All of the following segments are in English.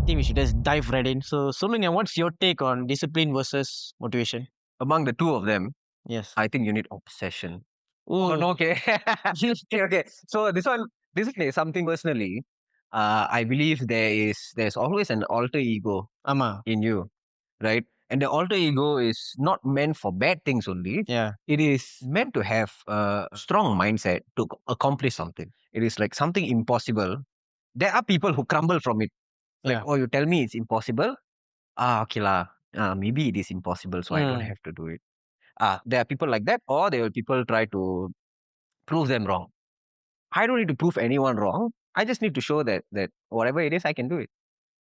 think we should just dive right in. So, Solunga, what's your take on discipline versus motivation? Among the two of them, Yes. I think you need obsession. Oh, no, okay. Okay. So this is something personally. I believe there's always an alter ego Ama. in you, right? And the alter ego is not meant for bad things only. Yeah. It is meant to have a strong mindset to accomplish something. It is like something impossible. There are people who crumble from it. Like, Yeah. oh, you tell me it's impossible. Okay lah. Maybe it is impossible, so I don't have to do it. There are people like that, or there are people try to prove them wrong. I don't need to prove anyone wrong. I just need to show that whatever it is, I can do it.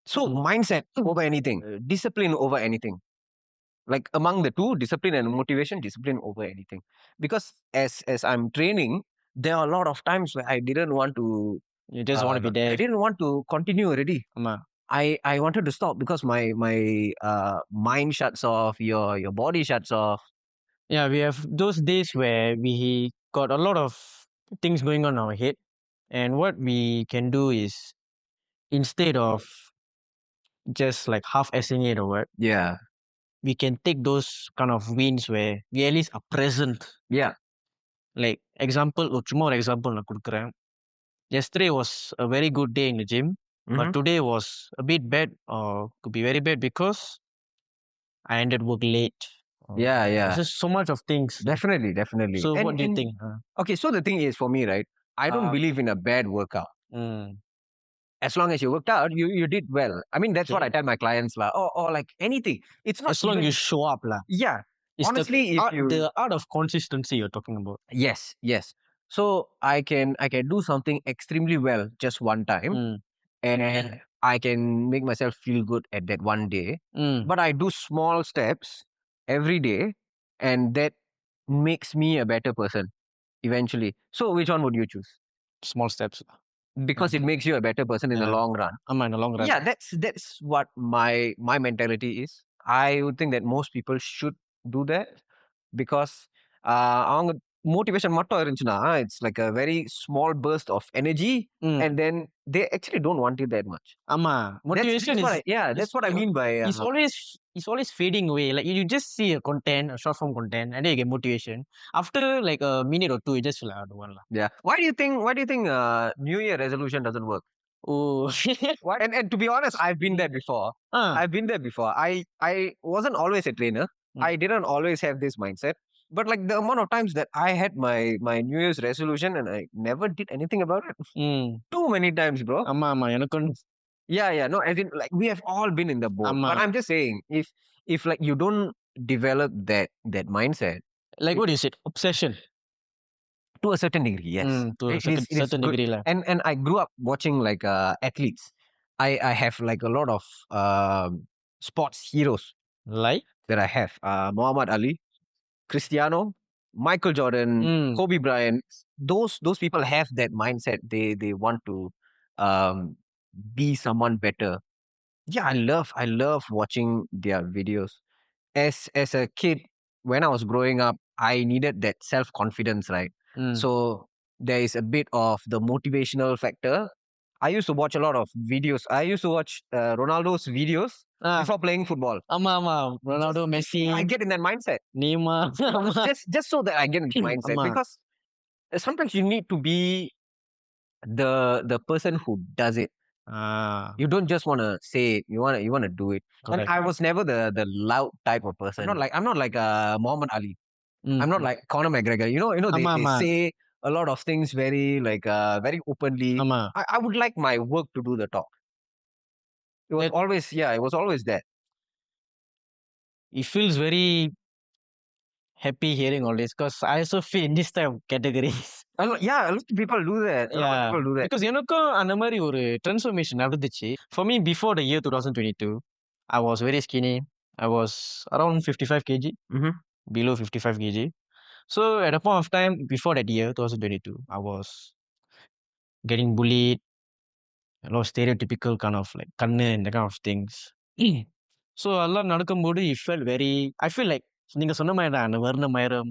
So mindset over anything, discipline over anything. Like among the two, discipline and motivation, discipline over anything. Because as I'm training, there are a lot of times where I didn't want to. You just want to be I there. didn't want to continue already. Ama. I wanted to stop because my mind shuts off, your body shuts off. Yeah, we have those days where we got a lot of things going on in our head. And what we can do is instead of just like half assing it or what, Yeah, we can take those kind of wins where we at least are present. yeah. Like example, சும்மா ஒரு example நான் கொடுக்குறேன். Yesterday was a very good day in the gym, but Mhm. today was a bit bad or could be very bad because I ended work late. Yeah, There's yeah. just so much of things. Definitely, definitely. So And what do you and think? okay, so the thing is for me, right? I don't believe in a bad workout. Mm, As long as you worked out, you did well. I mean, that's what I okay. tell my clients, lah. Or like anything. It's not As long even you show up lah. yeah. It's Honestly, if you the art of consistency you're talking about. yes, yes. So I can do something extremely well just one time, Mm, and I can make myself feel good at that one day. mm. But I do small steps every day, and that makes me a better person eventually. So which one would you choose? Small steps lah. Because it makes you a better person in the Yeah. long run. In the long run. Yeah, that's what my mentality is. I would think that most people should do that because அவங்க motivation மட்டும் இருந்துச்சுன்னா it's like a very small burst of energy Mm. and then they actually don't want it that much. Ama. Motivation That's what is that's what I mean by it's always fading away. Like you just see a content, a short form content, and then you get motivation. After like a minute or two, you just feel like, I don't want lah. yeah. Why do you think New Year resolution doesn't work? Oh. What? And to be honest, I've been there before. Ah. I've been there before. I wasn't always a trainer. Mm. I didn't always have this mindset. But like the amount of times that I had my New Year's resolution and I never did anything about it. Mm. Too many times, bro. ஆமா எனக்கும் Yeah. No, as in like we have all been in the boat. ஆமா. But I'm just saying, if like you don't develop that mindset like what you said, obsession. to a certain degree, yes. To a It is certain good. degree lah. And I grew up watching like athletes. I have like a lot of sports heroes Like? that I have. Muhammad Ali, Cristiano, Michael Jordan, Mm. Kobe Bryant. Those people have that mindset. They want to um, be someone better. Yeah, I love watching their videos. As a kid, when I was growing up, I needed that self confidence, right? Mm. So there is a bit of the motivational factor. I used to watch a lot of videos. I used to watch Ronaldo's videos Ah. before playing football. ஆமா Ronaldo, Messi, I get in that mindset. Neymar. ஆமா. Just so that I get in that mindset. ஆமா. Because sometimes you need to be the person who does it. Ah. You don't just want to say it. You want to do it. And Correct. I was never the loud type of person. I'm not like Muhammad Ali. Mm. I'm not like Conor McGregor. They ஆமா. say a lot of things very like very openly. ஆமா. I would like my work to do the talk. It was always that. It feels very happy hearing all this because I also fit in this type of categories. A lot of people do that. A lot of people do that. Because எனக்கும் அந்த மாதிரி ஒரு transformation நடந்துச்சு. For me, before the year 2022, I was very skinny. I was around 55 kg, Mhm. below 55 kg. So at a point of time, before that year, 2022, I was getting bullied, a lot of stereotypical kind of like கண்ணு and that kind of things. So அதெல்லாம் நடக்கும்போது it felt very, I feel like நீங்க சொன்ன மாரி தான் அந்த வர்ணமயம்,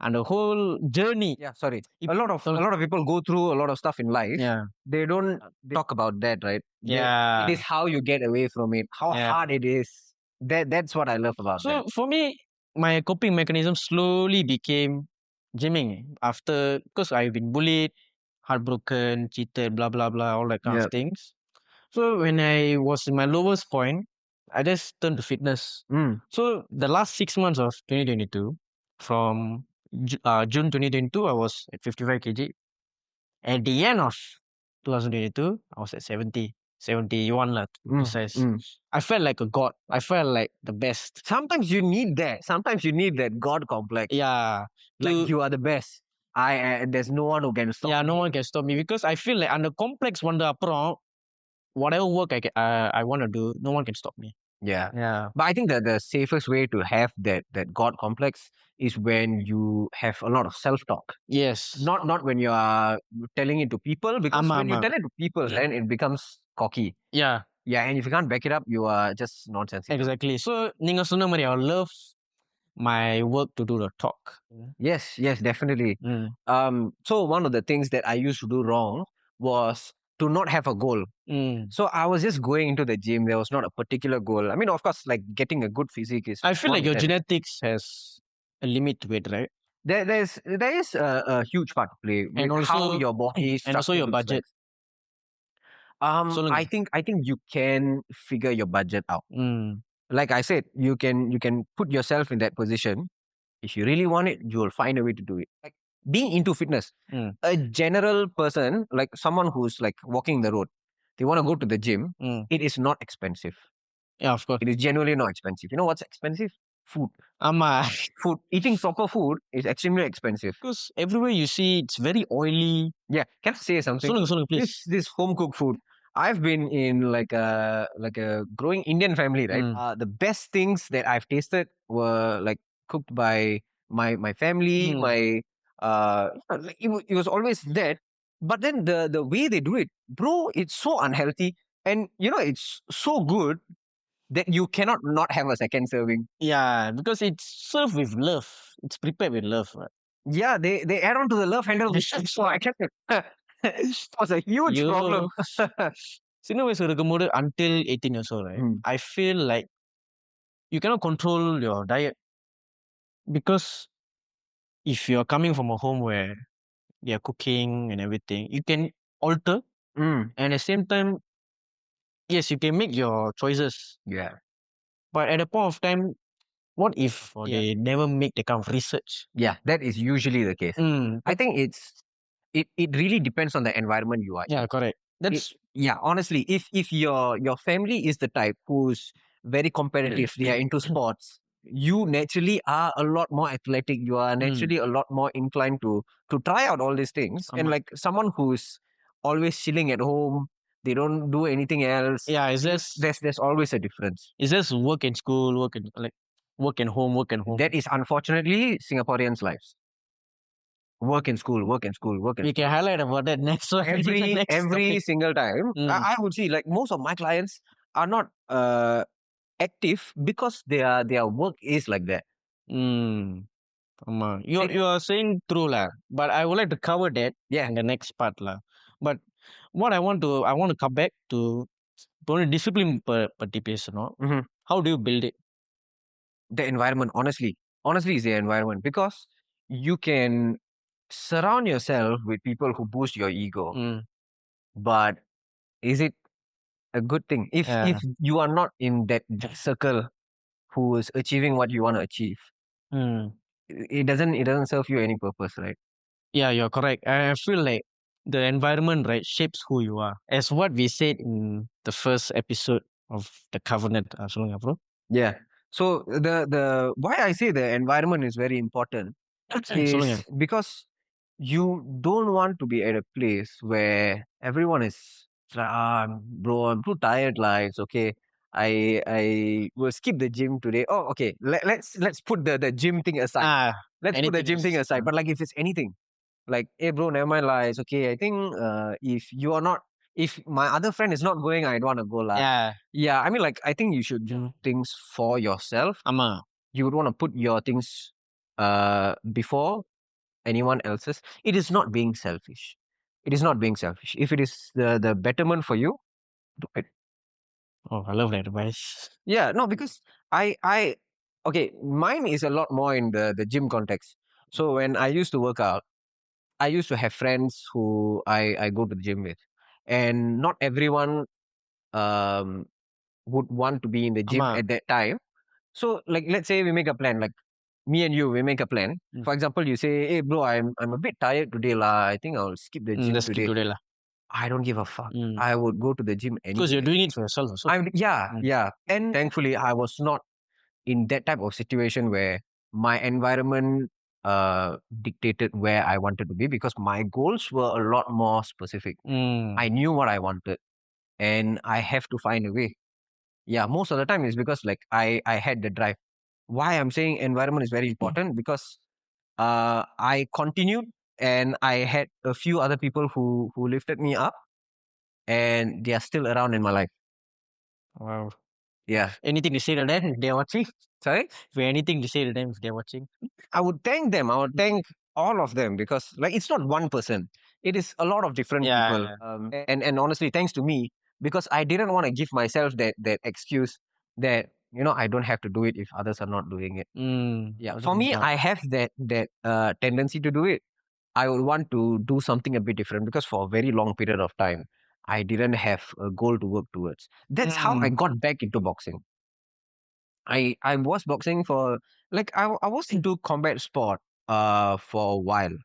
அந்த whole journey. Yeah, sorry. இப் A lot of people go through a lot of stuff in life. Yeah. They don't talk about that, right? It Yeah. is how you get away from it, how Yeah. hard it is. That's what I love about So that. for me, my coping mechanism slowly became gymming after, because I've been bullied, heartbroken, cheated, blah blah blah, all that kind of Yeah. things. So when I was in my lowest point, I just turned to fitness. Mm. So the last 6 months of 2022, from June 2022, I was at 55 kg. At the end of 2022, I was at 71 lah, to be Mm. precise. Mm. I felt like a god. I felt like the best. Sometimes you need that. Sometimes you need that God complex. Yeah. Like To you are the best. There's no one who can stop yeah, no me. one can stop me because I feel like அந்த complex வந்த அப்புறம் whatever work I want to do, no one can stop me. Yeah. Yeah. But I think that the safest way to have that God complex is when you have a lot of self-talk. Yes. Not when you are telling it to people, because ஆமா, when you ஆமா. tell it to people, then it becomes cocky. Yeah, Yeah, and if you can't back it up, you are just nonsensical. exactly. So நீங்க சொன்ன மாதிரி I love my work to do the talk. Yes, definitely. Mm. So one of the things that I used to do wrong was to not have a goal. Mm. So I was just going into the gym. There was not a particular goal. I mean, of course, like getting a good physique is I feel one like of your them. genetics has a limit to it, right? There is a huge part to play with how also- your body And also structure your looks budget. like. சொல்லுங்க. I think you can figure your budget out. Mm. Like I said, you can put yourself in that position. If you really want it, you will find a way to do it. Like being into fitness, Mm. a general person, like someone who's like walking the road, they want to go to the gym. Mm. It is not expensive. Yeah, of course. It is genuinely not expensive. You know what's expensive? Food. ஆமா. Food. Eating proper food is extremely expensive. Because everywhere you see, it's very oily. Yeah. Can I say something? சொல்லுங்க, please. This home cooked food. I've been in like a growing Indian family, right? Mm. The best things that I've tasted were like cooked by my family, Mm. my like it was always that. But then the way they do it, bro, it's so unhealthy, and you know it's so good that you cannot not have a second serving. Yeah, because it's served with love. It's prepared with love. Right? Yeah, they add on to the love handle. So I can't. It was a huge You problem. சின்ன வயசு இருக்கும்போது until 18 years old, right? Mm. I feel like you cannot control your diet because if you're coming from a home where they're cooking and everything, you can alter, Mm. and at the same time, yes, you can make your choices. Yeah. But at a point of time, what if they never make the kind of research? Yeah, that is usually the case. Mm. I think it really depends on the environment you are in. Yeah, correct. That's Yeah, honestly, if your family is the type who's very competitive, they are into sports, you naturally are a lot more athletic. You are naturally a lot more inclined to try out all these things. And ஆமா. like someone who's always chilling at home, they don't do anything else. Yeah, it's just There's always a difference. it's just work and school, work and like work and home, work and home. That is unfortunately Singaporeans' lives. Work and school, work and school, work and We can highlight about that next one. every next every topic. single time. Mm. I would see like most of my clients are not active because their work is like that. Mm. ஆமா. You Like- you are saying true lah. But I would like to cover that Yeah. in the next part lah. But what I want to come back to ஒரு discipline பத்தி பேசணும். Mhm. How do you build it? The environment, honestly is the environment, because you can surround yourself with people who boost your ego. Mm. But is it a good thing if Yeah. you are not in that circle who is achieving what you want to achieve? Mm. It doesn't serve you any purpose, right? Yeah, you're correct. I feel like the environment, right, shapes who you are. As what we said in the first episode of the covenant. சொல்லுங்க bro. Yeah. So the why I say the environment is very important சொல்லுங்க. is because you don't want to be at a place where everyone is like, bro, I'm too tired. Like, it's okay. I will skip the gym today. Oh, okay. Let's put the gym thing aside. Let's put the anything gym thing else. aside. But like if it's anything, like, hey bro, never mind lah. It's okay. I think if you are not, if my other friend is not going, I don't want to go lah. Yeah. Yeah, I mean, like, I think you should do things for yourself. ஆமா. you would want to put your things before anyone else's, it is not being selfish. It is not being selfish. If it is the betterment for you, do it. Oh, I love that advice. Yeah, no, because I okay, mine is a lot more in the gym context. So when I used to work out, I used to have friends who I go to the gym with, and not everyone um would want to be in the gym Ama. at that time. So like let's say we make a plan, like me and you, we make a plan. Mm. For example, you say, "Hey bro, I'm a bit tired today lah. I think I'll skip the gym Just skip today." today lah. I don't give a fuck. Mm. I would go to the gym Because you're anyway. doing it for yourself also. Yeah, Mm. yeah. And thankfully, I was not in that type of situation where my environment dictated where I wanted to be, because my goals were a lot more specific. Mm. I knew what I wanted, and I have to find a way. Yeah, most of the time is because like I had the drive. Why I'm saying environment is very important, because I continued, and I had a few other people who lifted me up, and they are still around in my life. Wow. Yeah. Anything to say to them if they're watching? Sorry? If you have anything to say to them if they're watching? I would thank them. I would thank all of them, because like it's not one person. It is a lot of different Yeah. people. And honestly, thanks to me, because I didn't want to give myself that excuse that I don't have to do it if others are not doing it. Yeah. Other For me, people. I have that tendency to do it. I would want to do something a bit different, because for a very long period of time, I didn't have a goal to work towards. That's how I got back into boxing. I was boxing for like I was into combat sport for a while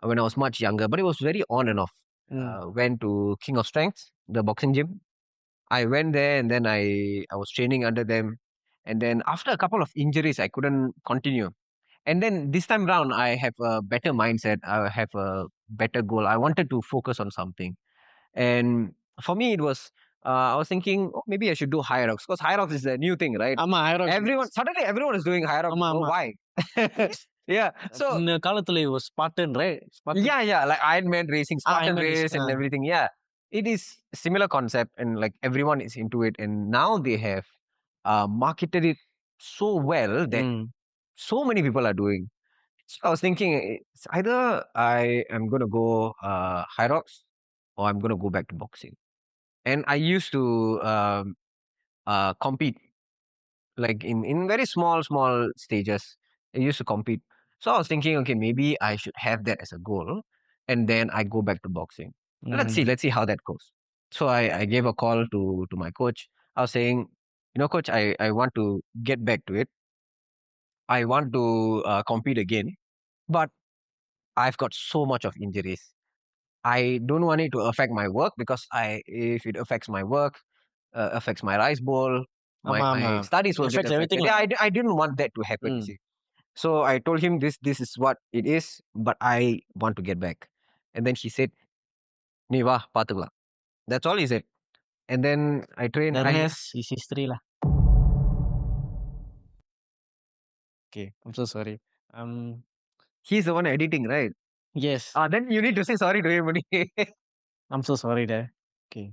when I was much younger, but it was very on and off. Went to King of Strength, the boxing gym. I went there, and then I was training under them, and then after a couple of injuries, I couldn't continue. And then this time round, I have a better mindset. I have a better goal. I wanted to focus on something, and for me, it was I was thinking, oh, maybe I should do high rocks, because high rocks is a new thing, right? ஆமா Hyrox. Everyone is doing high rocks. ஆமா Oh, ஆமா. why? Yeah. So இந்த காலத்துல it was Spartan, right? Spartan. yeah, like Iron Man racing, Spartan Iron Man race, racing. and everything. Yeah, it is similar concept, and like everyone is into it, and now they have marketed it so well that so many people are doing. So I was thinking, it's either I am going to go high rocks, or I'm going to go back to boxing. And I used to compete like in very small stages. I used to compete. So I was thinking, okay, maybe I should have that as a goal, and then I go back to boxing. Let's see how that goes. So I gave a call to my coach. I was saying, coach, I want to get back to it. I want to compete again, but I've got so much of injuries. I don't want it to affect my work, because if it affects my work, affects my rice bowl, ஆமா my ஆமா. studies will get Affects everything affected. lah. Yeah, I didn't want that to happen, you see. So I told him this is what it is, but I want to get back. And then he said, "நீ வா பாத்துக்கலாம்." That's all he said. And then I trained. The rest is history lah. Okay, I'm so sorry. He's the one editing, right? Yes, Then you need to say sorry to him only. I'm so sorry there. Okay.